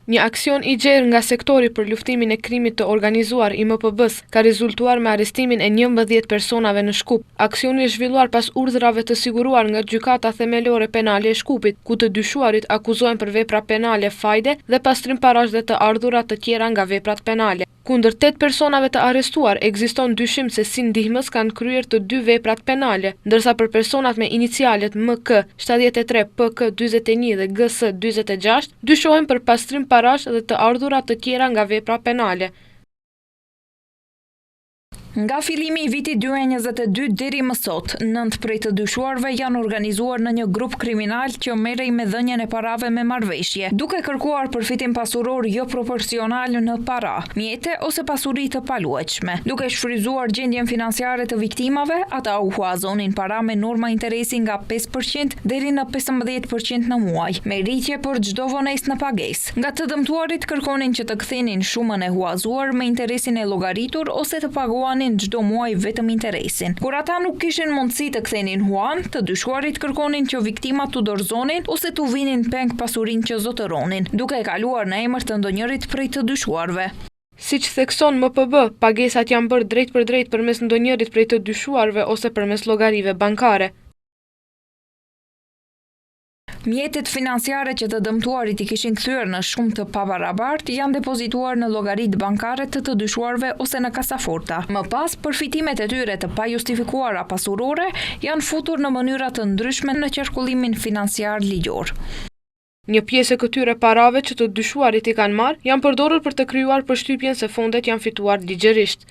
Një aksion i gjerë nga sektori për luftimin e krimit të organizuar i MPB-s ka rezultuar me arrestimin e 11 personave në Shkup. Aksioni është zhvilluar pas urdhrave të siguruar nga Gjykata Themelore Penale e Shkupit, ku të dyshuarit akuzohen për vepra penale fajde dhe pastrim parash dhe të ardhurat të tjera nga veprat penale. Kundër 8 personave të arrestuar, ekziston dyshim se si ndihmës kanë kryer të 2 veprat penale, ndërsa për personat me inicialet MK 73, PK 41 dhe GS 46 dyshohen për pastrim parash dhe të ardhurat të tjera nga vepra penale. Nga fillimi i vitit 2022 deri më sot, 9 prej të dyshuarve janë organizuar në një grup kriminal që merrej me dhënien e parave me marrëveshje, duke kërkuar përfitim pasuror jo proporcional në para, mjete ose pasuri të paluajtshme. Duke shfryzuar gjendjen financiare të viktimave, ata u huazonin para me norma interesi nga 5% deri në 15% në muaj, me rritje për çdo vonesë në pagesë. Nga të dëmtuarit kërkonin që të kthenin shumën e huazuar me interesin e llogaritur ose të paguanin çdo muaj vetëm interesin. Kur ata nuk kishin mundësi të kthenin huan, të dyshuarit kërkonin që viktimat t'u dorëzonin ose t'u vinin peng pasurinë që zotëronin, duke e kaluar në emër të ndonjërit prej të dyshuarve. Siç thekson MPB, pagesat janë bërë drejt për drejt përmes ndonjërit prej të dyshuarve ose përmes llogarive bankare. Mjetet financiare që të dëmtuarit i kishin kthyer në shumë të pabarabartë janë depozituar në llogaritë bankare të dyshuarve ose në kasaforta. Më pas, përfitimet e tyre të pajustifikuara pasurore janë futur në mënyra të ndryshme në qarkullimin financiar ligjor. Një pjesë e këtyre parave që të dyshuarit i kanë marrë janë përdorur për të krijuar përshtypjen se fondet janë fituar ligjërisht.